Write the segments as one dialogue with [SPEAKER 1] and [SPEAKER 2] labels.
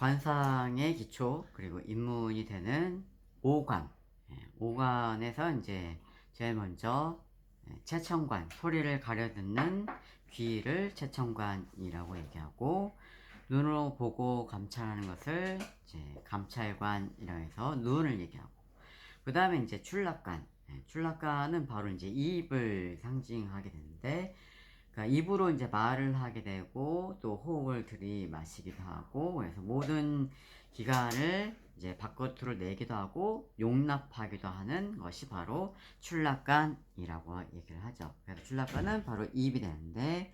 [SPEAKER 1] 관상의 기초 그리고 입문이 되는 오관. 오관에서 이제 제일 먼저 채청관, 소리를 가려듣는 귀를 채청관이라고 얘기하고, 눈으로 보고 감찰하는 것을 이제 감찰관이라고 해서 눈을 얘기하고, 그 다음에 이제 출납관. 출납관은 바로 이제 입을 상징하게 되는데, 그러니까 입으로 이제 말을 하게 되고 또 호흡을 들이마시기도 하고, 그래서 모든 기관을 이제 바깥으로 내기도 하고 용납하기도 하는 것이 바로 출납관이라고 얘기를 하죠. 그래서 출납관은 바로 입이 되는데,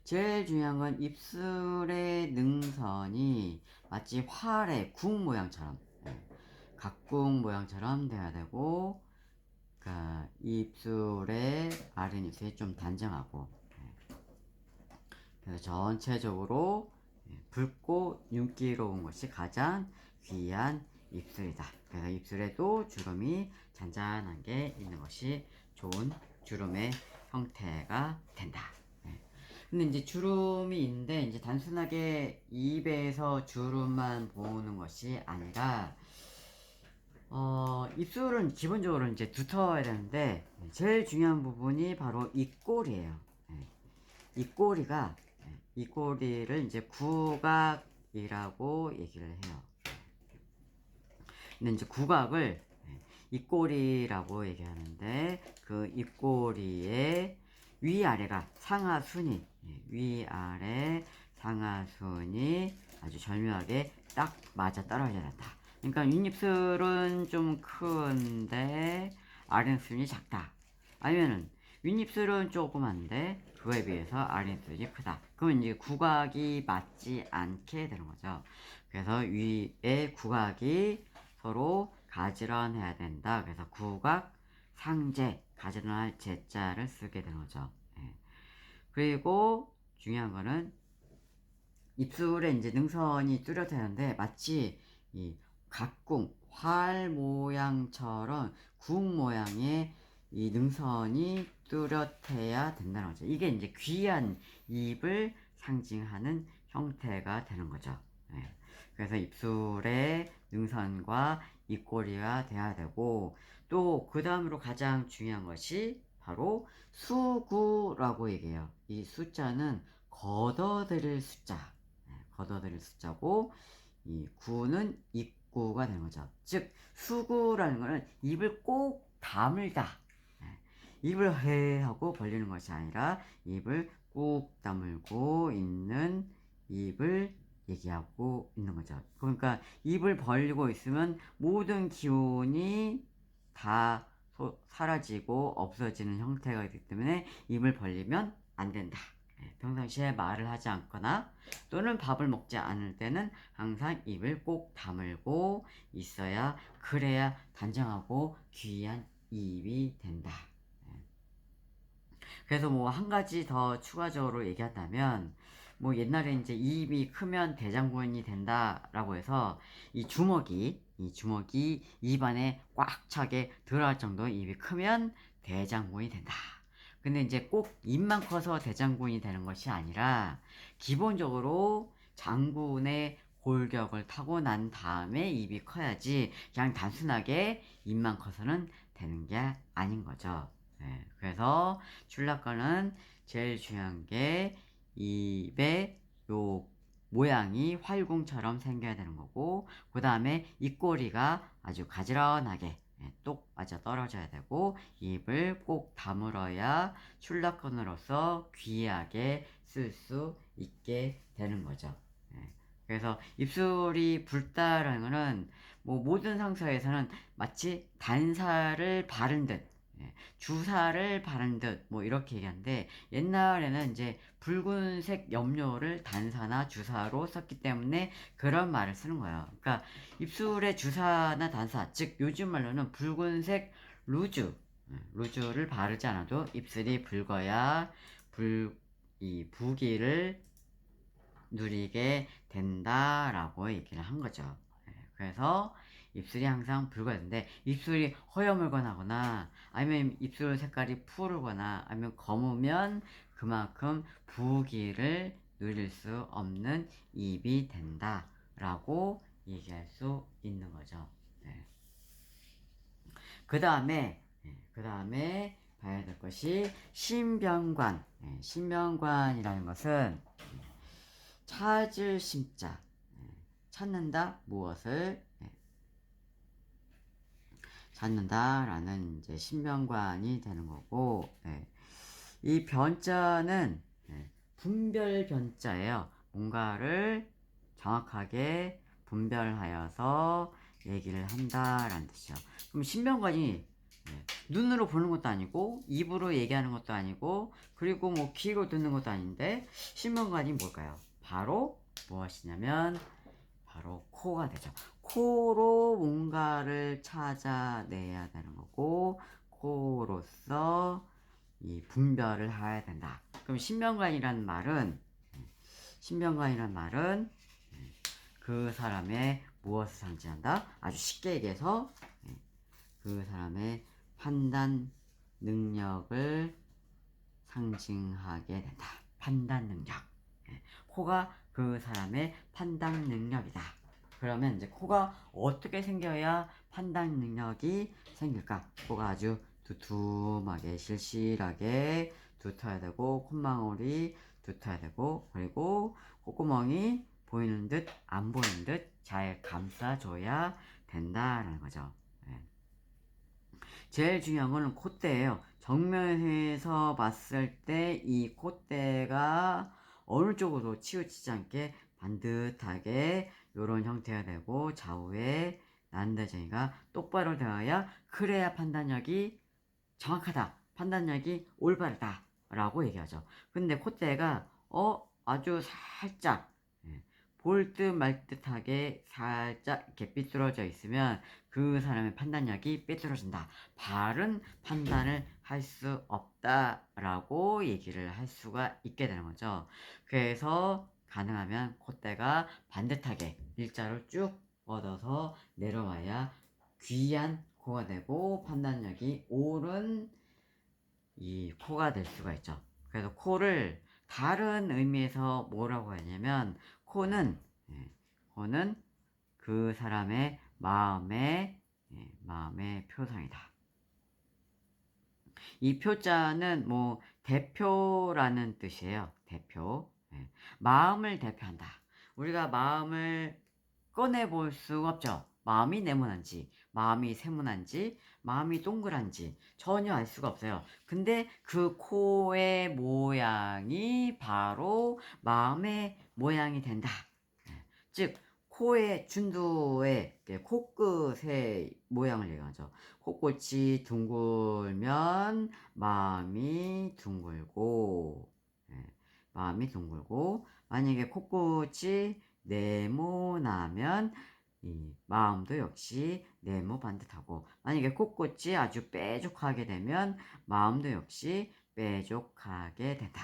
[SPEAKER 1] 제일 중요한 건 입술의 능선이 마치 활의 국 모양처럼, 각국 모양처럼 돼야 되고, 그러니까 입술의 아랫입술이 좀 단정하고, 그래서 전체적으로 붉고 윤기로운 것이 가장 귀한 입술이다. 그래서 입술에도 주름이 잔잔한 게 있는 것이 좋은 주름의 형태가 된다. 근데 이제 주름이 있는데, 이제 단순하게 입에서 주름만 보는 것이 아니라, 입술은 기본적으로 이제 두터워야 되는데, 제일 중요한 부분이 바로 입꼬리예요. 입꼬리가, 입꼬리를 이제 구각이라고 얘기를 해요. 근데 이제 구각을 입꼬리라고 얘기하는데, 그 입꼬리의 위아래가 상하순이, 위아래 상하순이 아주 절묘하게 딱 맞아 떨어져야 된다. 그러니까 윗입술은 좀 큰데 아랫입술이 작다. 아니면은 윗입술은 조그만데 그거에 비해서 아랫입술이 크다. 그러면 이제 구각이 맞지 않게 되는 거죠. 그래서 위에 구각이 서로 가지런해야 된다. 그래서 구각 상제, 가지런할 제자를 쓰게 되는 거죠. 그리고 중요한 거는 입술에 이제 능선이 뚜렷하는데, 마치 이 각궁, 활 모양처럼 국 모양의 이 능선이 뚜렷해야 된다는 거죠. 이게 이제 귀한 입을 상징하는 형태가 되는 거죠. 그래서 입술의 능선과 입꼬리가 돼야 되고, 또 그 다음으로 가장 중요한 것이 바로 수구라고 얘기해요. 이 숫자는 걷어들일 숫자, 걷어들일 숫자고, 이 구는 입구가 되는 거죠. 즉 수구라는 것은 입을 꼭 다물다, 입을 해 하고 벌리는 것이 아니라 입을 꾹 다물고 있는 입을 얘기하고 있는 거죠. 그러니까 입을 벌리고 있으면 모든 기운이 다 사라지고 없어지는 형태가 있기 때문에 입을 벌리면 안 된다. 평상시에 말을 하지 않거나 또는 밥을 먹지 않을 때는 항상 입을 꼭 다물고 있어야, 그래야 단정하고 귀한 입이 된다. 그래서 뭐 한 가지 더 추가적으로 얘기한다면, 뭐 옛날에 이제 이 입이 크면 대장군이 된다라고 해서 이 주먹이 입 안에 꽉 차게 들어갈 정도 입이 크면 대장군이 된다. 근데 이제 꼭 입만 커서 대장군이 되는 것이 아니라, 기본적으로 장군의 골격을 타고 난 다음에 입이 커야지, 그냥 단순하게 입만 커서는 되는 게 아닌 거죠. 그래서 출납관은 제일 중요한 게 입의 요 모양이 활궁처럼 생겨야 되는 거고, 그 다음에 입꼬리가 아주 가지런하게 똑 맞아 떨어져야 되고, 입을 꼭 다물어야 출납관으로서 귀하게 쓸 수 있게 되는 거죠. 그래서 입술이 붉다라는 거는, 뭐 모든 상서에서는 마치 단사를 바른 듯, 주사를 바른 듯, 뭐 이렇게 얘기하는데, 옛날에는 이제 붉은색 염료를 단사나 주사로 썼기 때문에 그런 말을 쓰는 거예요. 그러니까 입술에 주사나 단사, 즉 요즘 말로는 붉은색 루즈를 바르지 않아도 입술이 붉어야 이 부기를 누리게 된다라고 얘기를 한 거죠. 그래서 입술이 항상 붉어야 되는데, 입술이 허여물건하거나 아니면 입술 색깔이 푸르거나 아니면 검으면 그만큼 부기를 누릴 수 없는 입이 된다 라고 얘기할 수 있는 거죠. 네. 그 다음에 봐야 될 것이 신병관. 신병관이라는 것은 찾을 심자, 찾는다 무엇을, 찾는다라는 이제 신병관이 되는 거고, 이 변자는 분별 변자예요. 뭔가를 정확하게 분별하여서 얘기를 한다라는 뜻이죠. 그럼 신병관이 눈으로 보는 것도 아니고 입으로 얘기하는 것도 아니고 그리고 뭐 귀로 듣는 것도 아닌데 신병관이 뭘까요? 바로 무엇이냐면 바로 코가 되죠. 코로 뭔가를 찾아내야 되는 거고 코로서 이 분별을 해야 된다. 그럼 신병관이란 말은 그 사람의 무엇을 상징한다? 아주 쉽게 얘기해서 그 사람의 판단 능력을 상징하게 된다. 판단 능력. 코가 그 사람의 판단 능력이다. 그러면 이제 코가 어떻게 생겨야 판단 능력이 생길까? 코가 아주 두툼하게 실실하게 두터야 되고 콧망울이 두터야 되고 그리고 콧구멍이 보이는 듯 안 보이는 듯 잘 감싸줘야 된다라는 거죠. 제일 중요한 거는 콧대예요. 정면에서 봤을 때 이 콧대가 어느 쪽으로 치우치지 않게 반듯하게 이런 형태가 되고 좌우에 난대쟁이가 똑바로 되어야 그래야 판단력이 정확하다. 판단력이 올바르다. 라고 얘기하죠. 근데 콧대가 아주 살짝 볼 듯 말 듯하게 살짝 이렇게 삐뚤어져 있으면 그 사람의 판단력이 삐뚤어진다. 바른 판단을 할 수 없다라고 얘기를 할 수가 있게 되는 거죠. 그래서 가능하면 콧대가 반듯하게 일자로 쭉 뻗어서 내려와야 귀한 코가 되고 판단력이 옳은 이 코가 될 수가 있죠. 그래서 코를 다른 의미에서 뭐라고 하냐면 코는 그 사람의 마음의 표상이다. 이 표자는 뭐 대표라는 뜻이에요. 대표. 마음을 대표한다. 우리가 마음을 꺼내 볼 수 없죠. 마음이 네모난지, 마음이 세모난지, 마음이 동그란지 전혀 알 수가 없어요. 근데 그 코의 모양이 바로 마음의 모양이 된다. 즉 코의 준두의 코끝의 모양을 얘기하죠. 코끝이 둥글면 마음이 둥글고, 마음이 둥글고, 만약에 코끝이 네모나면 이 마음도 역시 네모 반듯하고, 만약에 코끝이 아주 뾰족하게 되면 마음도 역시 뾰족하게 된다.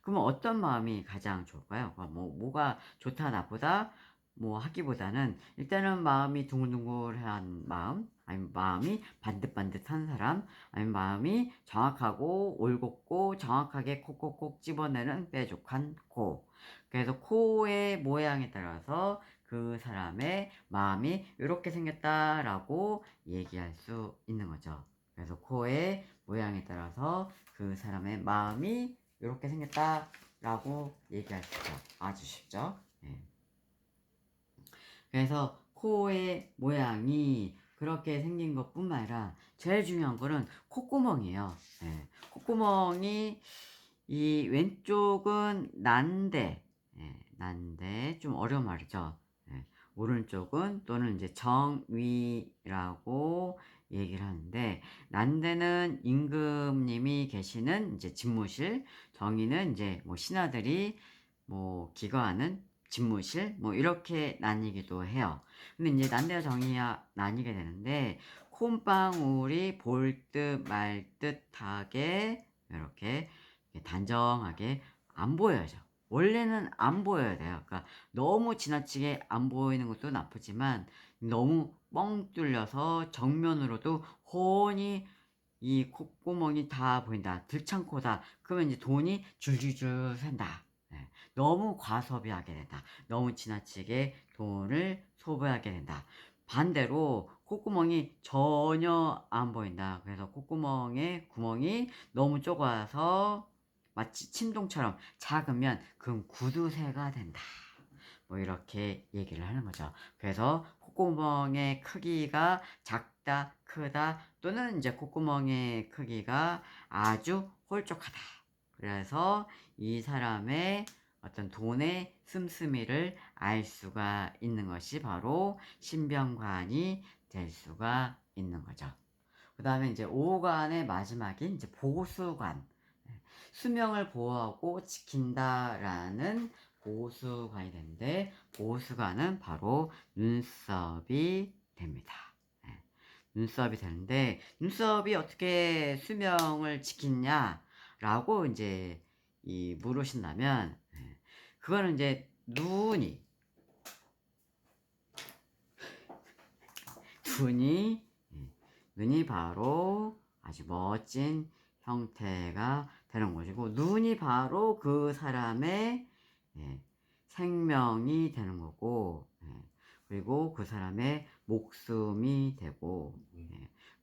[SPEAKER 1] 그러면 어떤 마음이 가장 좋을까요? 뭐가 좋다 나쁘다 뭐 하기보다는 일단은 마음이 둥글둥글한 마음, 아니면 마음이 반듯반듯한 사람, 아니면 마음이 정확하고 올곧고 정확하게 콕콕콕 집어내는 뾰족한 코. 그래서 코의 모양에 따라서 그 사람의 마음이 이렇게 생겼다라고 얘기할 수 있는 거죠. 그래서 코의 모양에 따라서 그 사람의 마음이 이렇게 생겼다라고 얘기할 수 있죠. 아주 쉽죠? 그래서 코의 모양이 그렇게 생긴 것 뿐만 아니라 제일 중요한 거는 콧구멍이에요. 콧구멍이 이 왼쪽은 난데, 난데 좀 어려운 말이죠. 오른쪽은 또는 이제 정위라고 얘기를 하는데 난데는 임금님이 계시는 이제 집무실, 정위는 이제 뭐 신하들이 뭐 기거하는 집무실 뭐 이렇게 나뉘기도 해요. 근데 이제 난데와 정의가 나뉘게 되는데 콧방울이 볼 듯 말 듯하게 이렇게 단정하게 안 보여야죠. 원래는 안 보여야 돼요. 그러니까 너무 지나치게 안 보이는 것도 나쁘지만 너무 뻥 뚫려서 정면으로도 훤히 이 콧구멍이 다 보인다. 들창코다. 그러면 이제 돈이 줄줄줄 샌다. 너무 과소비하게 된다. 너무 지나치게 돈을 소비하게 된다. 반대로 콧구멍이 전혀 안 보인다. 그래서 콧구멍에 구멍이 너무 좁아서 마치 침동처럼 작으면 그건 구두쇠가 된다. 뭐 이렇게 얘기를 하는 거죠. 그래서 콧구멍의 크기가 작다, 크다, 또는 이제 콧구멍의 크기가 아주 홀쭉하다. 그래서 이 사람의 어떤 돈의 씀씀이를 알 수가 있는 것이 바로 신병관이 될 수가 있는 거죠. 그 다음에 이제 5관의 마지막인 이제 보수관. 수명을 보호하고 지킨다라는 보수관이 되는데, 보수관은 바로 눈썹이 됩니다. 예, 눈썹이 되는데, 눈썹이 어떻게 수명을 지키냐라고 이제 물으신다면, 그거는 이제 눈이 눈이 바로 아주 멋진 형태가 되는 것이고, 눈이 바로 그 사람의 생명이 되는 거고, 그리고 그 사람의 목숨이 되고,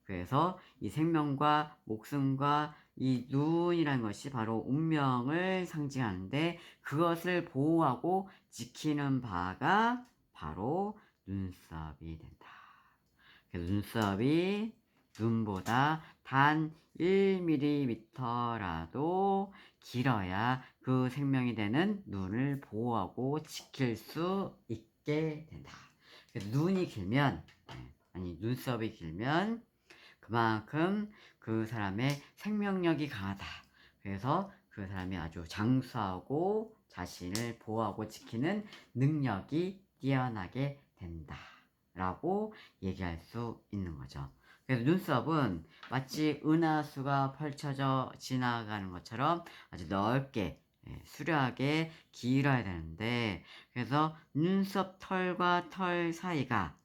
[SPEAKER 1] 그래서 이 생명과 목숨과 이 눈이라는 것이 바로 운명을 상징하는데, 그것을 보호하고 지키는 바가 바로 눈썹이 된다. 그래서 눈썹이 눈보다 단 1mm라도 길어야 그 생명이 되는 눈을 보호하고 지킬 수 있게 된다. 그래서 눈이 길면, 눈썹이 길면 그만큼 그 사람의 생명력이 강하다. 그래서 그 사람이 아주 장수하고 자신을 보호하고 지키는 능력이 뛰어나게 된다. 라고 얘기할 수 있는 거죠. 그래서 눈썹은 마치 은하수가 펼쳐져 지나가는 것처럼 아주 넓게, 수려하게 길어야 되는데, 그래서 눈썹 털과 털 사이가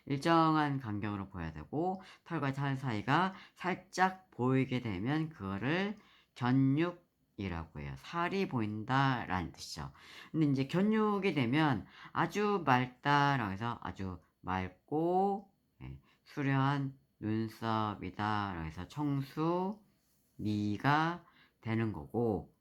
[SPEAKER 1] 일정한 간격으로 보여야 되고, 털과 털 사이가 살짝 보이게 되면 그거를 견육이라고 해요. 살이 보인다라는 뜻이죠. 근데 이제 견육이 되면 아주 맑다라고 해서 아주 맑고 수려한 눈썹이다라고 해서 청수미가 되는 거고,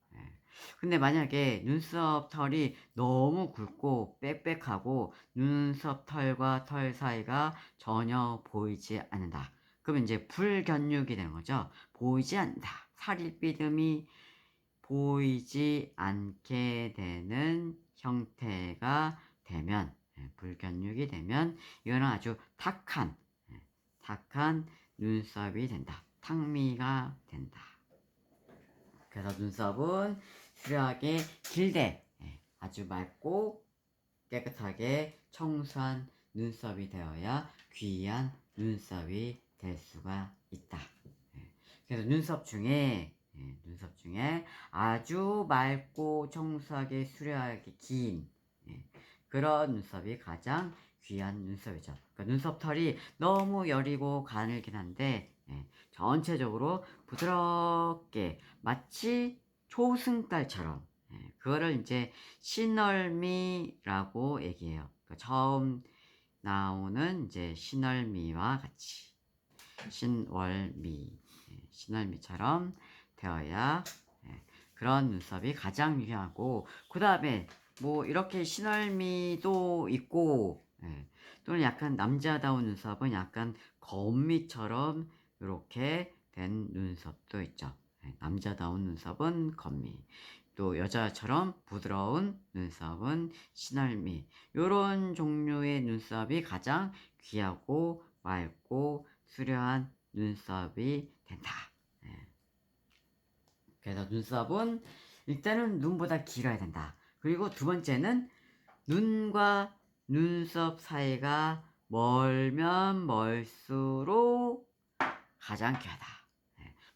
[SPEAKER 1] 근데 만약에 눈썹 털이 너무 굵고 빽빽하고 눈썹 털과 털 사이가 전혀 보이지 않는다. 그러면 이제 불견육이 되는 거죠. 보이지 않는다. 살일비듬이 보이지 않게 되는 형태가 되면, 불견육이 되면 이거는 아주 탁한 눈썹이 된다. 탁미가 된다. 그래서 눈썹은 수려하게 길되 아주 맑고 깨끗하게 청수한 눈썹이 되어야 귀한 눈썹이 될 수가 있다. 그래서 눈썹 중에 아주 맑고 청수하게 수려하게 긴 그런 눈썹이 가장 귀한 눈썹이죠. 그러니까 눈썹 털이 너무 여리고 가늘긴 한데 전체적으로 부드럽게 마치 초승달처럼, 그거를 이제 신월미라고 얘기해요. 그러니까 처음 나오는 이제 신월미와 같이 신월미처럼 되어야 그런 눈썹이 가장 유효하고, 그 다음에 뭐 이렇게 신월미도 있고, 또는 약간 남자다운 눈썹은 약간 건미처럼 이렇게 된 눈썹도 있죠. 남자다운 눈썹은 건미, 또 여자처럼 부드러운 눈썹은 신월미. 요런 종류의 눈썹이 가장 귀하고 맑고 수려한 눈썹이 된다. 그래서 눈썹은 일단은 눈보다 길어야 된다. 그리고 두 번째는 눈과 눈썹 사이가 멀면 멀수록 가장 귀하다.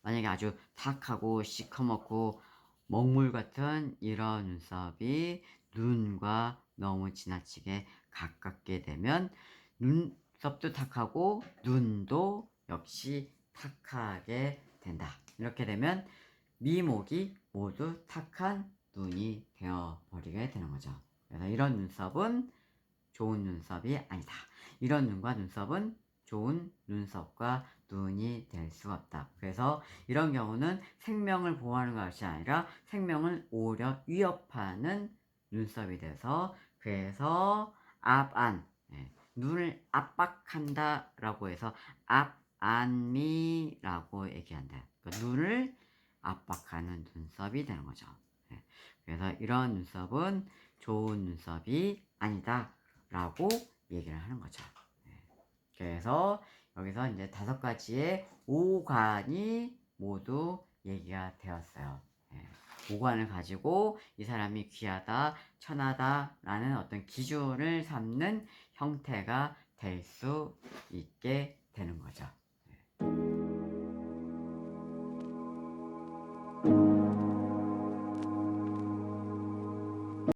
[SPEAKER 1] 만약에 아주 탁하고 시커멓고 먹물 같은 이런 눈썹이 눈과 너무 지나치게 가깝게 되면 눈썹도 탁하고 눈도 역시 탁하게 된다. 이렇게 되면 미목이 모두 탁한 눈이 되어버리게 되는 거죠. 그래서 이런 눈썹은 좋은 눈썹이 아니다. 이런 눈과 눈썹은 좋은 눈썹과 눈이 될 수가 없다. 그래서 이런 경우는 생명을 보호하는 것이 아니라 생명을 오히려 위협하는 눈썹이 돼서, 그래서 앞안, 눈을 압박한다 라고 해서 앞안미라고 얘기한다. 그러니까 눈을 압박하는 눈썹이 되는 거죠. 그래서 이런 눈썹은 좋은 눈썹이 아니다 라고 얘기를 하는 거죠. 그래서 여기서 이제 5가지의 오관이 모두 얘기가 되었어요. 오관을 가지고 이 사람이 귀하다, 천하다 라는 어떤 기준을 삼는 형태가 될 수 있게 되는 거죠.